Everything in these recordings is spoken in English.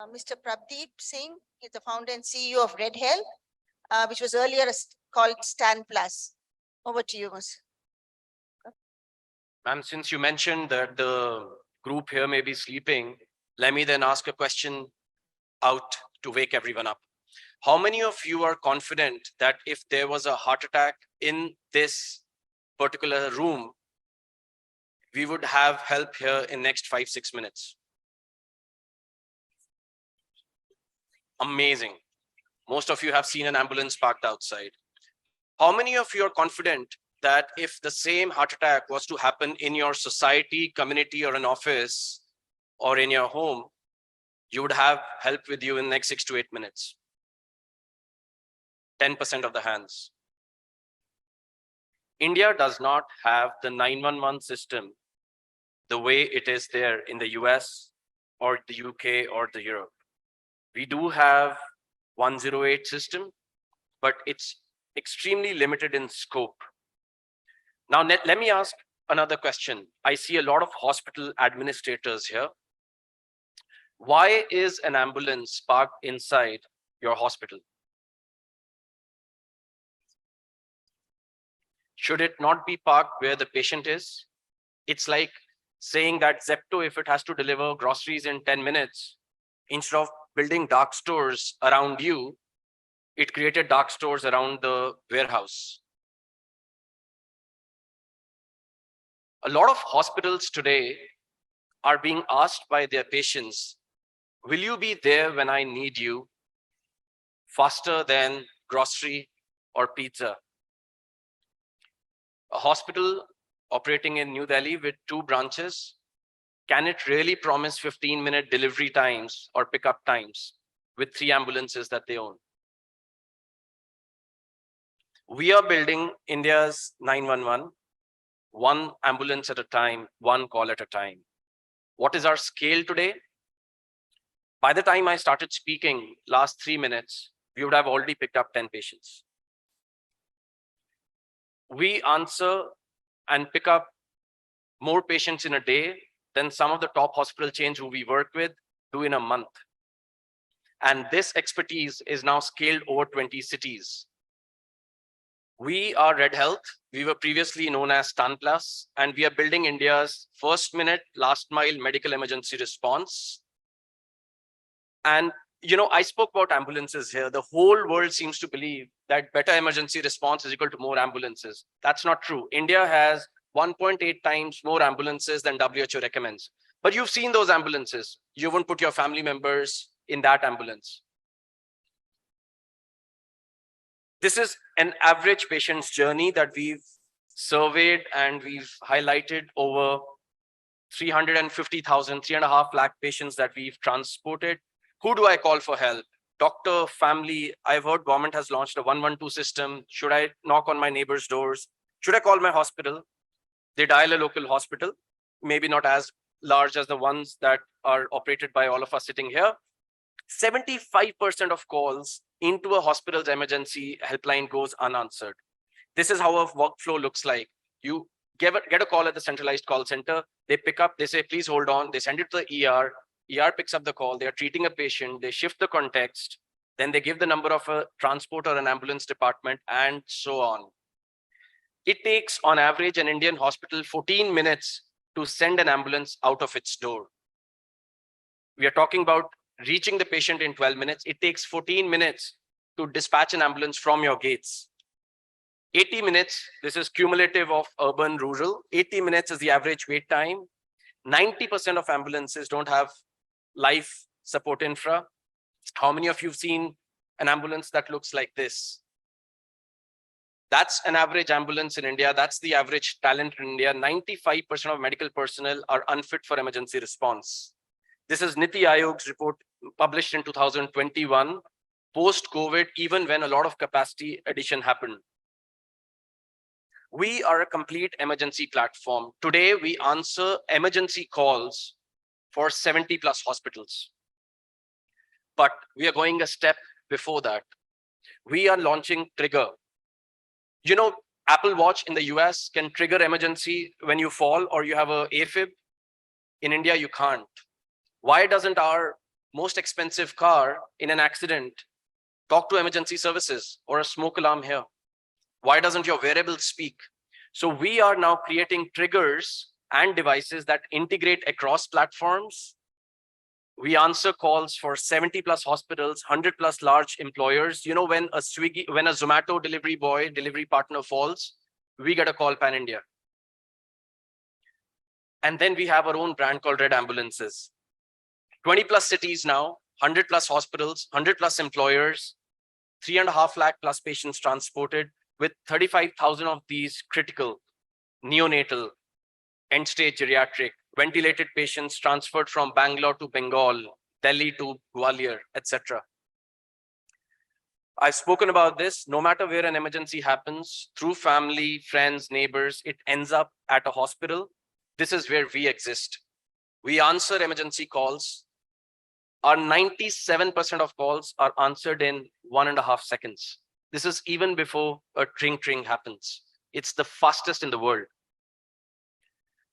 Mr. Prabhdeep Singh is the founder and CEO of RED.Health, which was earlier called Stan Plus. Over to you, Ms. Ma'am, since you mentioned that the group here may be sleeping, let me then ask a question out to wake everyone up. How many of you are confident that if there was a heart attack in this particular room, we would have help here in next 5-6 minutes? Amazing. Most of you have seen an ambulance parked outside. How many of you are confident that if the same heart attack was to happen in your society, community, or an office, or in your home, you would have help with you in the next 6 to 8 minutes? 10% of the hands. India does not have the 911 system the way it is there in the US or the UK or the Europe. We do have 108 system, but it's extremely limited in scope. Now, let me ask another question. I see a lot of hospital administrators here. Why is an ambulance parked inside your hospital? Should it not be parked where the patient is? It's like saying that Zepto, if it has to deliver groceries in 10 minutes, instead of building dark stores around you, it created dark stores around the warehouse. A lot of hospitals today are being asked by their patients, will you be there when I need you faster than grocery or pizza? A hospital operating in New Delhi with 2 branches, can it really promise 15-minute delivery times or pickup times with 3 ambulances that they own? We are building India's 911, 1 ambulance at a time, 1 call at a time. What is our scale today? By the time I started speaking last 3 minutes, we would have already picked up 10 patients. We answer and pick up more patients in a day than some of the top hospital chains who we work with do in a month. And this expertise is now scaled over 20 cities. We are RED.Health. We were previously known as Stan Plus, and we are building India's first minute, last mile medical emergency response. And I spoke about ambulances here. The whole world seems to believe that better emergency response is equal to more ambulances. That's not true. India has 1.8 times more ambulances than WHO recommends. But you've seen those ambulances. You won't put your family members in that ambulance. This is an average patient's journey that we've surveyed and we've highlighted over 350,000, 3.5 lakh patients that we've transported. Who do I call for help? Doctor, family. I've heard government has launched a 112 system. Should I knock on my neighbor's doors? Should I call my hospital? They dial a local hospital, maybe not as large as the ones that are operated by all of us sitting here. 75% of calls into a hospital's emergency helpline goes unanswered. This is how a workflow looks like. You get a call at the centralized call center. They pick up, they say, please hold on. They send it to the ER. ER picks up the call. They're treating a patient. They shift the context. Then they give the number of a transport or an ambulance department, and so on. It takes, on average, an Indian hospital 14 minutes to send an ambulance out of its door. We are talking about reaching the patient in 12 minutes. It takes 14 minutes to dispatch an ambulance from your gates. 80 minutes, this is cumulative of urban, rural. 80 minutes is the average wait time. 90% of ambulances don't have life support infra. How many of you have seen an ambulance that looks like this? That's an average ambulance in India. That's the average talent in India. 95% of medical personnel are unfit for emergency response. This is Niti Aayog's report published in 2021, post-COVID, even when a lot of capacity addition happened. We are a complete emergency platform. Today, we answer emergency calls for 70 plus hospitals. But we are going a step before that. We are launching Trigger. Apple Watch in the US can trigger emergency when you fall or you have a AFib. In India, you can't. Why doesn't our most expensive car in an accident, talk to emergency services or a smoke alarm here. Why doesn't your wearable speak? So we are now creating triggers and devices that integrate across platforms. We answer calls for 70 plus hospitals, 100 plus large employers. You know, when a Zomato delivery boy, delivery partner falls, we get a call pan India. And then we have our own brand called Red Ambulances. 20 plus cities now, 100 plus hospitals, 100 plus employers, 3.5 lakh plus patients transported, with 35,000 of these critical, neonatal, end stage geriatric, ventilated patients transferred from Bangalore to Bengal, Delhi to Gwalior, etc. I've spoken about this. No matter where an emergency happens, through family, friends, neighbors, it ends up at a hospital. This is where we exist. We answer emergency calls. Our 97% of calls are answered in 1.5 seconds. This is even before a tring happens. It's the fastest in the world.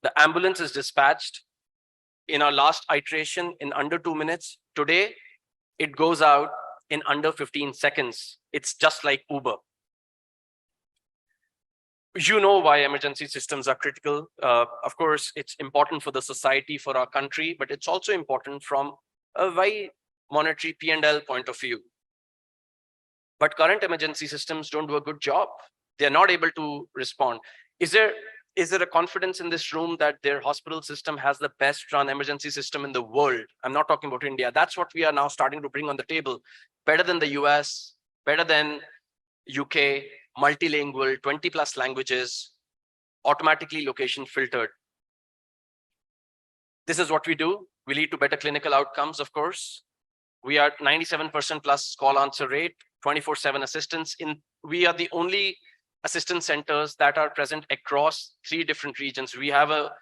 The ambulance is dispatched in our last iteration in under 2 minutes. Today, it goes out in under 15 seconds. It's just like Uber. You know why emergency systems are critical. Of course, it's important for the society, for our country, but it's also important from a very monetary P&L point of view. But current emergency systems don't do a good job. They're not able to respond. Is there a confidence in this room that their hospital system has the best run emergency system in the world? I'm not talking about India. That's what we are now starting to bring on the table. Better than the US, better than UK, multilingual, 20 plus languages, automatically location filtered. This is what we do. We lead to better clinical outcomes, of course. We are 97% plus call answer rate, 24/7 assistance. We are the only assistance centers that are present across 3 different regions. We have a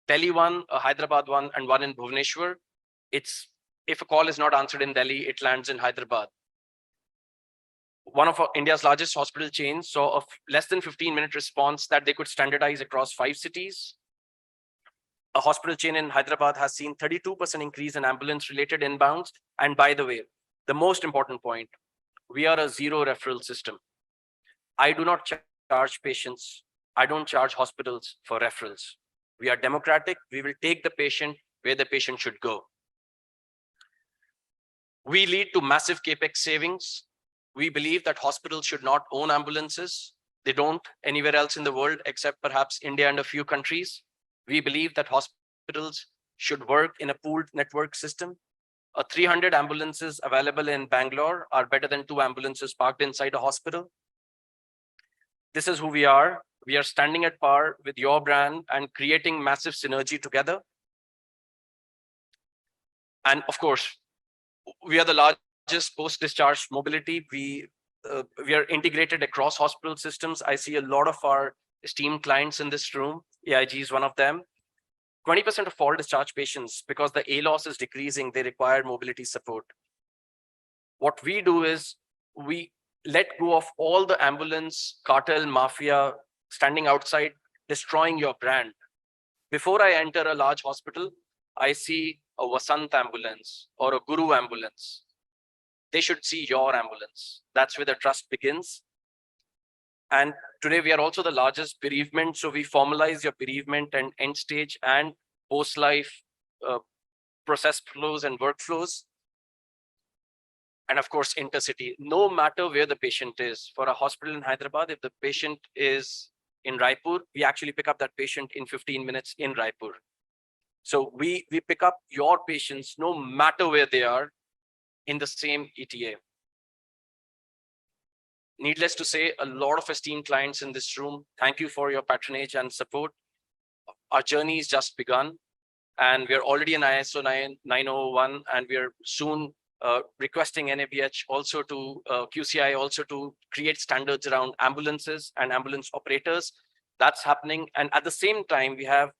Delhi one, a Hyderabad one, and one in Bhubaneswar. If a call is not answered in Delhi, it lands in Hyderabad. One of India's largest hospital chains saw a less than 15-minute response that they could standardize across 5 cities. A hospital chain in Hyderabad has seen 32% increase in ambulance-related inbounds. And by the way, the most important point, we are a zero referral system. I do not charge patients. I don't charge hospitals for referrals. We are democratic. We will take the patient where the patient should go. We lead to massive capex savings. We believe that hospitals should not own ambulances. They don't anywhere else in the world, except perhaps India and a few countries. We believe that hospitals should work in a pooled network system. 300 ambulances available in Bangalore are better than 2 ambulances parked inside a hospital. This is who we are. We are standing at par with your brand and creating massive synergy together. And of course, we are the largest post-discharge mobility. We are integrated across hospital systems. I see a lot of our esteemed clients in this room. AIG is one of them. 20% of all discharge patients, because the ALOS is decreasing, they require mobility support. What we do is we let go of all the ambulance cartel mafia standing outside, destroying your brand. Before I enter a large hospital, I see a Vasant ambulance or a Guru ambulance. They should see your ambulance. That's where the trust begins. And today we are also the largest bereavement. So we formalize your bereavement and end stage and post-life process flows and workflows. And of course, intercity, no matter where the patient is. For a hospital in Hyderabad, if the patient is in Raipur, we actually pick up that patient in 15 minutes in Raipur. So we pick up your patients, no matter where they are, in the same ETA. Needless to say, a lot of esteemed clients in this room, thank you for your patronage and support. Our journey is just begun, and we're already in ISO 9001, and we're soon requesting NABH also to QCI also to create standards around ambulances and ambulance operators. That's happening. And at the same time, we have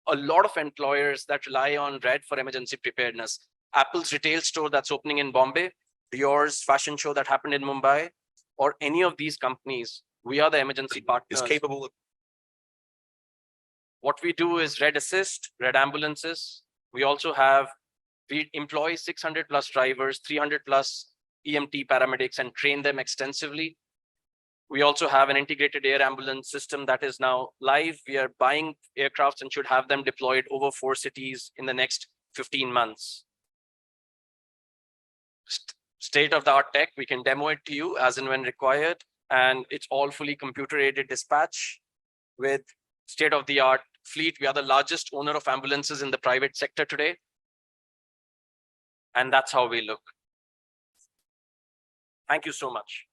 a lot of employers that rely on RED for emergency preparedness. Apple's retail store that's opening in Bombay, Dior's fashion show that happened in Mumbai, or any of these companies, we are the emergency partners. Is capable of. What we do is RED Assist, RED Ambulances. We also have We employ 600 plus drivers, 300 plus EMT paramedics, and train them extensively. We also have an integrated air ambulance system that is now live. We are buying aircrafts and should have them deployed over 4 cities in the next 15 months. State-of-the-art tech, we can demo it to you as and when required. And it's all fully computer-aided dispatch with state-of-the-art fleet. We are the largest owner of ambulances in the private sector today. And that's how we look. Thank you so much.